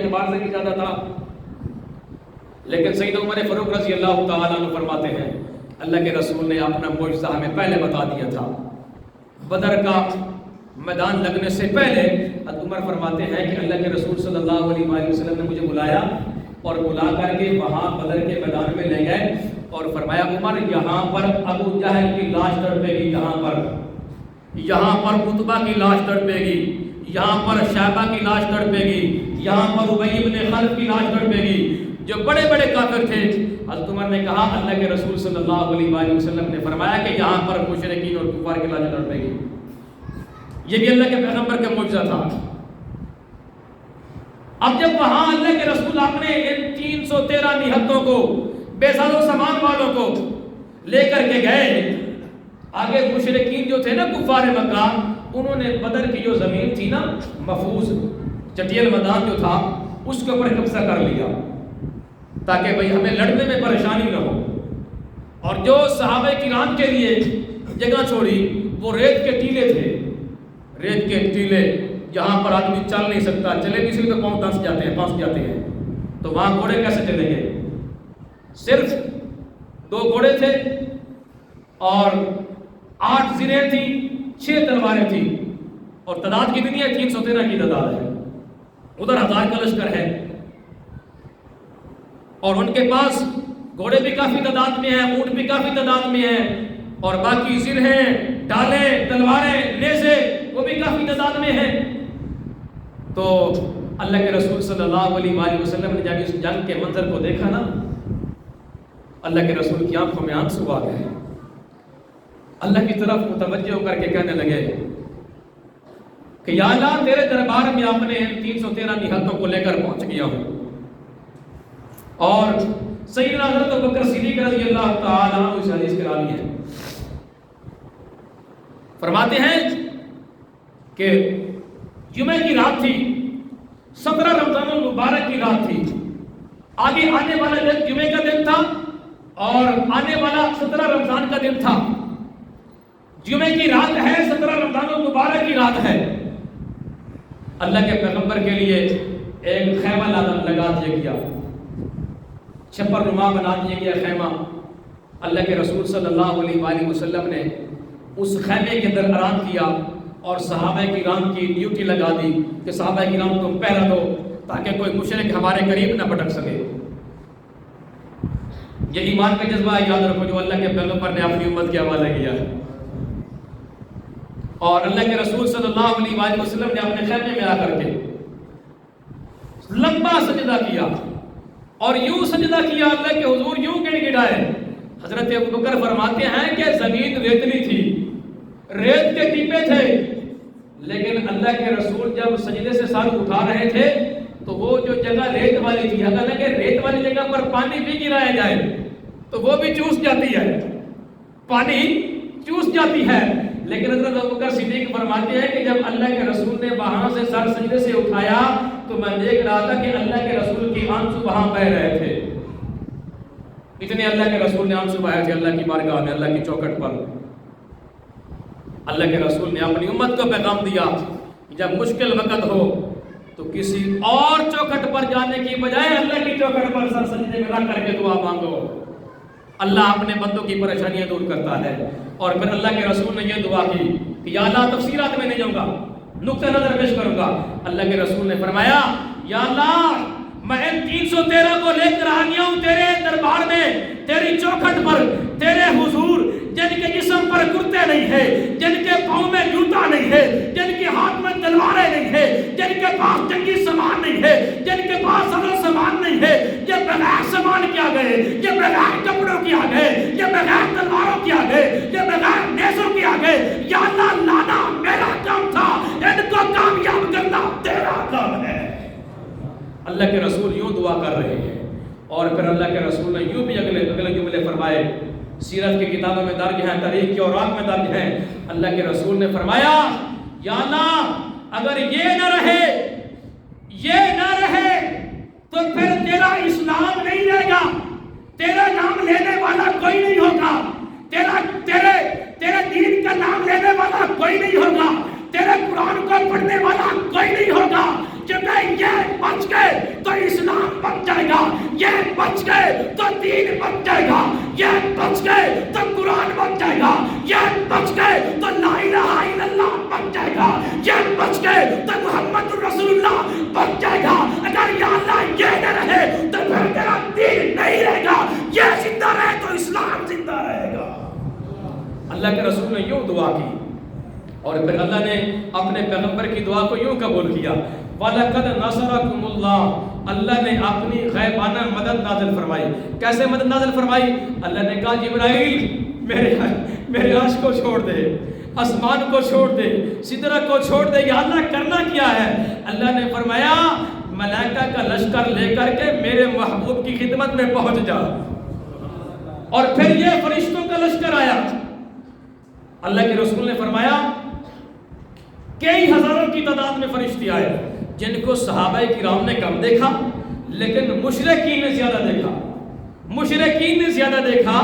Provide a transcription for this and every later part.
اعتبار سے بھی زیادہ تھا. لیکن سیدنا عمر فاروق رضی اللہ تعالیٰ عنہ فرماتے ہیں اللہ کے رسول نے اپنا معجزہ ہمیں پہلے بتا دیا تھا. بدر کا میدان لگنے سے پہلے حضرت عمر فرماتے ہیں کہ اللہ کے رسول صلی اللہ علیہ وآلہ وسلم نے مجھے بلایا اور بلا کر کے وہاں بدر کے میدان میں لے گئے اور فرمایا عمر یہاں پر ابو جہل کی لاش تڑپے گی, یہاں پر عتبہ کی لاش تڑپے گی, یہاں پر شیبہ کی لاش تڑپے گی, یہاں پر ابی بن خلف کی لاش تڑپے گی, جو بڑے بڑے کافر تھے. حضرت عمر نے کہا اللہ کے رسول صلی اللہ علیہ وآلہ وسلم نے فرمایا کہ یہاں پر مشرکین اور کفار کی لاش تڑپے گی. یہ بھی اللہ کے پیغمبر کا معجزہ تھا. اب جب وہاں اللہ کے رسول اپنے ان 313 نہتوں کو بے ساز و سامان والوں کو لے کر کے گئے, آگے مشرکین جو تھے نا کفار مکہ, انہوں نے بدر کی جو زمین تھی نا محفوظ چٹیل میدان جو تھا اس کے اوپر قبضہ کر لیا تاکہ بھئی ہمیں لڑنے میں پریشانی نہ ہو. اور جو صحابہ کرام کے لیے جگہ چھوڑی وہ ریت کے ٹیلے تھے, ریت کے ٹیلے جہاں پر آدمی چل نہیں سکتا, چلے بھی صرف تو پاؤں پھنس جاتے ہیں. تو وہاں گھوڑے کیسے چلیں گے؟ صرف 2 گھوڑے تھے اور 8 زرہیں تھیں, 6 تلواریں تھیں اور تعداد کتنی ہے؟ 313 کی تعداد ہے. ادھر 1000 کا لشکر ہے اور ان کے پاس گھوڑے بھی کافی تعداد میں ہیں, اونٹ بھی کافی تعداد میں ہیں اور باقی زرہیں, ڈالیں, تلواریں, نیزے وہ بھی کافی تعداد میں ہیں. تو اللہ کے رسول صلی اللہ علیہ وآلہ وسلم نے جب اس جنگ کے منظر کو دیکھا نا, اللہ کے رسول کی آنکھوں میں آنسو آ گئے. اللہ کی طرف متوجہ ہو کر کے کہنے لگے کہ یا اللہ تیرے دربار میں اپنے 313 نہتوں کو لے کر پہنچ گیا ہوں. اور سیدنا حضرت ابوبکر صدیق رضی اللہ تعالیٰ عنہ اس حدیث کے راوی ہیں, فرماتے ہیں کہ جمعہ کی رات تھی, 17 رمضان المبارک کی رات تھی. آگے آنے والا دن جمعہ کا دن تھا اور آنے والا 17 رمضان کا دن تھا. جمعہ کی رات ہے, 17 رمضان المبارک کی رات ہے. اللہ کے پیغمبر کے لیے ایک خیمہ لگا دیا گیا, چھپر نما بنا دیا گیا خیمہ. اللہ کے رسول صلی اللہ علیہ وآلہ وسلم نے اس خیمے کے اندر آرام کیا اور صحابہ کرام کی ڈیوٹی لگا دی کہ صحابہ کرام تم پہرا دو تاکہ کوئی مشرک ہمارے قریب نہ پٹک سکے. یہ ایمان کا جذبہ یاد رکھو جو اللہ کے پیغمبر نے اپنی امت کے حوالے کیا ہے. اور اللہ کے رسول صلی اللہ علیہ وآلہ وسلم نے اپنے خیمے میں آ کر کے لمبا سجدہ کیا اور یوں سجدہ کیا اللہ کے حضور یوں گڑ گڑائے. حضرت ابوبکر فرماتے ہیں کہ زمین ریتلی تھی, ریت کے ٹیپے تھے, لیکن اللہ کے رسول جب سجدے سے سر اٹھا رہے تھے تو وہ جو جگہ ریت والی تھی, اگر کہ ریت والی جگہ پر پانی بھی گرایا جائے تو وہ بھی چوس جاتی ہے, پانی چوس جاتی ہے. لیکن حضرت ابوبکر صدیق فرماتے ہیں کہ جب اللہ کے رسول نے وہاں سے سر سجدے سے اٹھایا تو میں دیکھ رہا تھا کہ اللہ کے رسول کی آنسو وہاں بہ رہے تھے. اتنے اللہ کے رسول نے آنسو بہائے تھے اللہ کی بارگاہ میں, اللہ کی چوکھٹ پر. اللہ کے رسول نے اپنی امت کو پیغام دیا کہ جب مشکل وقت ہو تو کسی اور چوکھٹ پر جانے کی بجائے اللہ کی چوکھٹ پر سر سجدے میں رکھ کر کے دعا مانگو. اللہ اپنے بندوں کی پریشانیاں دور کرتا ہے. اور پھر اللہ کے رسول نے یہ دعا کی کہ یا اللہ, تفصیلات میں نہیں جاؤں گا, نقطہ نظر پیش کروں گا. اللہ کے رسول نے فرمایا یا اللہ میں ان 313 کو لے کر آ گیا ہوں تیرے دربار میں, تیری چوکھٹ پر, تیرے حضور, جن کے جسم پر کرتے نہیں ہے, جن کے پاؤں میں جوتا نہیں ہے, جن کے ہاتھ میں تلواریں نہیں ہے, جن کے پاس جنگی سامان نہیں ہے, جن کے پاس سارا سامان نہیں ہے, یہ بغیر سامان کیا گئے, یہ بغیر کپڑوں کیا گئے, یہ بغیر تلواروں کیا گئے, یہ بغیر نیزوں کیا گئے. یا اللہ لانا میرا کام تھا, ان کو کامیاب کرنا تیرا کام ہے. اللہ کے رسول یوں دعا کر رہے ہیں. اور پھر اللہ کے رسول نے یوں بھی اگلے جملے فرمائے, سیرت کی کتابوں میں درج ہیں, تاریخ کے اوراق میں درج ہیں. اللہ کے رسول نے فرمایا یا اللہ اگر یہ نہ رہے تو پھر تیرا اسلام نہیں رہے گا, تیرا نام لینے والا کوئی نہیں ہوگا, تیرے دین کا نام لینے والا کوئی نہیں ہوگا, تیرے قرآن کو پڑھنے والا کوئی نہیں ہوگا. کہ میں یہ بچ کے گئے تو دین بچ جائے گا، یہ بچ گئے تو قرآن بچ جائے گا، یہ بچ گئے تو لا الہ الا اللہ بچ جائے گا، یہ بچ گئے تو محمد رسول اللہ بچ جائے گا۔ اگر یا اللہ یہ نہ رہے تو پھر تیرا دین نہیں رہے گا، یہ زندہ رہے تو اسلام زندہ رہے گا۔ اللہ کے رسول نے یوں دعا کی، اور پھر اللہ نے اپنے پیغمبر کی دعا کو یوں قبول کیا، وَلَقَدْ نَصَرَكُمُ اللَّهُ، اللہ نے اپنی غیبانہ مدد نازل فرمائی۔ کیسے مدد نازل فرمائی؟ اللہ نے کہا جبرائیل میرے عرش کو چھوڑ دے، آسمان کو چھوڑ دے، سدرہ کو چھوڑ دے، یا اللہ کرنا کیا ہے؟ اللہ نے فرمایا ملائکہ کا لشکر لے کر کے میرے محبوب کی خدمت میں پہنچ جا۔ اور پھر یہ فرشتوں کا لشکر آیا۔ اللہ کے رسول نے فرمایا کئی ہزاروں کی تعداد میں فرشتے آئے، جن کو صحابہ کرام نے کم دیکھا لیکن مشرکین نے زیادہ دیکھا۔ مشرکین نے زیادہ دیکھا،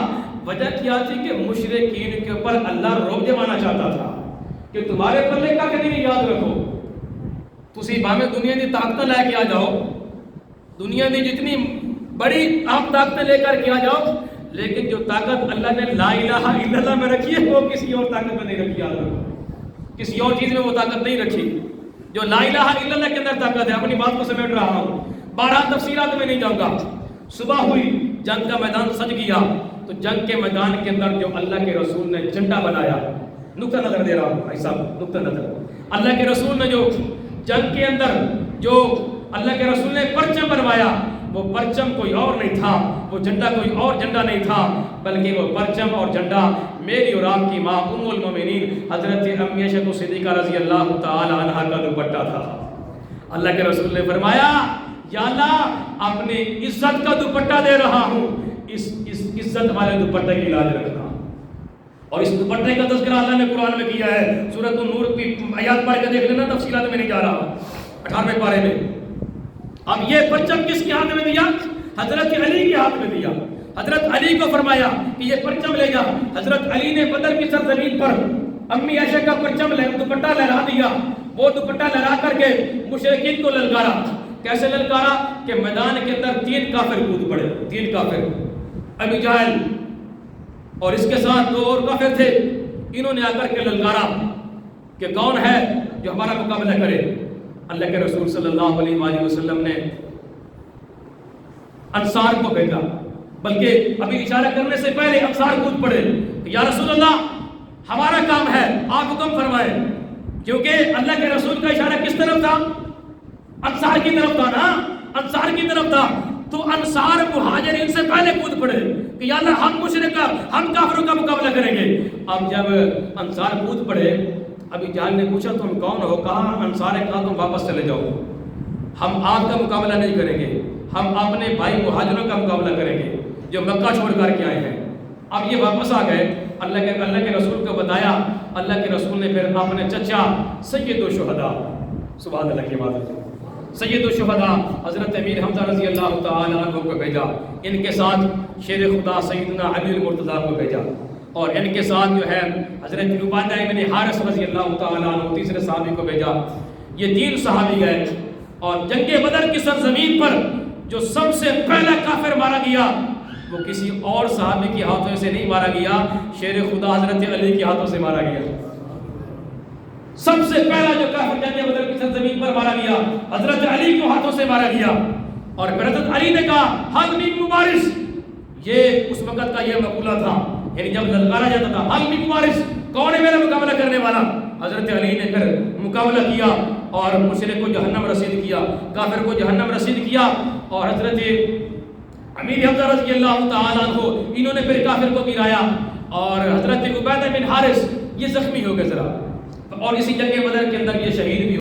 وجہ کیا تھی کہ مشرکین کے اوپر اللہ روب جمانا چاہتا تھا کہ تمہارے پلے کا کبھی نہیں یاد رکھو، تسی باہمیں دنیا دی طاقتیں لے کے آ جاؤ، دنیا دی جتنی بڑی آپ طاقتیں لے کر کے آ جاؤ، لیکن جو طاقت اللہ نے لا الہ الا اللہ میں رکھی ہے وہ کسی اور طاقت میں نہیں رکھی، یاد رکھو، کسی اور چیز میں وہ طاقت نہیں رکھی۔ جو لا الہ الا اللہ کے اندر طاقت ہے، اپنی بات کو سمیٹ رہا ہوں، بہرحال تفصیلات میں نہیں جاؤں گا۔ صبح ہوئی، جنگ کا میدان سج گیا، تو جنگ کے میدان کے اندر جو اللہ کے رسول نے جھنڈا بنایا، نقطہ نظر دے رہا ہوں بھائی صاحب، نقطہ نظر، اللہ کے رسول نے جو جنگ کے اندر جو اللہ کے رسول نے پرچم بنوایا، وہ پرچم کوئی اور نہیں تھا، وہ جھنڈا کوئی اور جھنڈا نہیں تھا، بلکہ وہ پرچم اور جھنڈا میری اور آپ کی ماں ام المومنین حضرت امی عائشہ صدیقہ رضی اللہ تعالی عنہا کا دوپٹہ تھا۔ اللہ کے رسول نے فرمایا یا اللہ اپنی عزت کا دوپٹہ دے رہا ہوں، اس عزت والے دوپٹے کی لاج رکھنا۔ اور اس دوپٹے کا تذکرہ اللہ نے قرآن میں کیا ہے، سورۃ النور کی آیات پڑھ کے دیکھ لینا، تفصیلات میں نہیں جا رہا، 18ویں پارے میں۔ اب یہ پرچم کس کے ہاتھ میں دیا؟ حضرت علی کے ہاتھ میں دیا۔ حضرت علی کو فرمایا کہ یہ پرچم لے جا۔ حضرت علی نے بدر کی سرزمین پر امی عائشہ کا پرچم دوپٹہ لہرا دیا، وہ دوپٹہ لہرا کر کے مشرکین کو للکارا۔ کیسے للکارا؟ کہ میدان کے اندر 3 کافر کود پڑے، 3 کافر، ابی جہل اور اس کے ساتھ 2 اور کافر تھے، انہوں نے آ کر کے للکارا کہ کون ہے جو ہمارا مقابلہ کرے۔ اللہ کے رسول صلی اللہ علیہ وآلہ وسلم نے انصار کو بھیجا، بلکہ ابھی اشارہ کرنے سے پہلے انصار کود پڑے کہ یا رسول اللہ ہمارا کام ہے، آپ حکم فرمائیں، کیونکہ اللہ کے رسول کا اشارہ کس طرف تھا؟ انصار کی طرف تھا نا، انصار کی طرف تھا، تو انصار مہاجرین سے پہلے کود پڑے کہ یا اللہ ہم ہم کافروں کا مقابلہ کریں گے۔ اب جب انصار کود پڑے، ابھی جہل نے پوچھا تم کون ہو؟ کہا انصار ہے، کہا تم واپس چلے جاؤ، ہم آپ کا مقابلہ نہیں کریں گے، ہم اپنے بھائی مہاجروں کا مقابلہ کریں گے جو مکہ چھوڑ کر کے آئے ہیں۔ اب یہ واپس آ گئے، اللہ کے رسول کو بتایا، اللہ کے رسول نے پھر اپنے چچا سید الشہداء، سبحان اللہ کی بات، سید الشہداء حضرت امیر حمزہ رضی اللہ تعالی عنہ کو بھیجا، ان کے ساتھ شیر خدا سیدنا علی المرتضیٰ کو بھیجا، اور ان کے ساتھ جو ہے حضرت عبادہ ابن حارث رضی اللہ تعالی عنہ تیسرے صحابی کو بھیجا۔ یہ 3 صحابی گئے، اور جنگ بدر کی سرزمین پر جو سب سے پہلا کافر مارا گیا وہ کسی اور صحابی کے ہاتھوں سے نہیں مارا گیا، شیر خدا حضرت علی کے ہاتھوں سے مارا گیا۔ سب سے پہلا جو کافر جنگ بدر کی سرزمین پر مارا گیا حضرت علی کے ہاتھوں سے مارا گیا، اور پھر حضرت علی نے کہا حل من مبارز، یہ اس وقت کا یہ مقولہ تھا، یعنی جب للکارا جاتا تھا حل من مبارز، کون ہے میرا مقابلہ کرنے والا؟ حضرت علی نے پھر مقابلہ کیا اور مشرک کو جہنم رسید کیا، کافر کو جہنم رسید کیا، اور حضرت امیر حمزہ رضی اللہ تعالیٰ عنہ انہوں نے پھر کافر کو گرایا، اور حضرت عبادہ بن حارث یہ زخمی ہو گئے ذرا، اور اسی جنگ بدر کے اندر یہ شہید بھی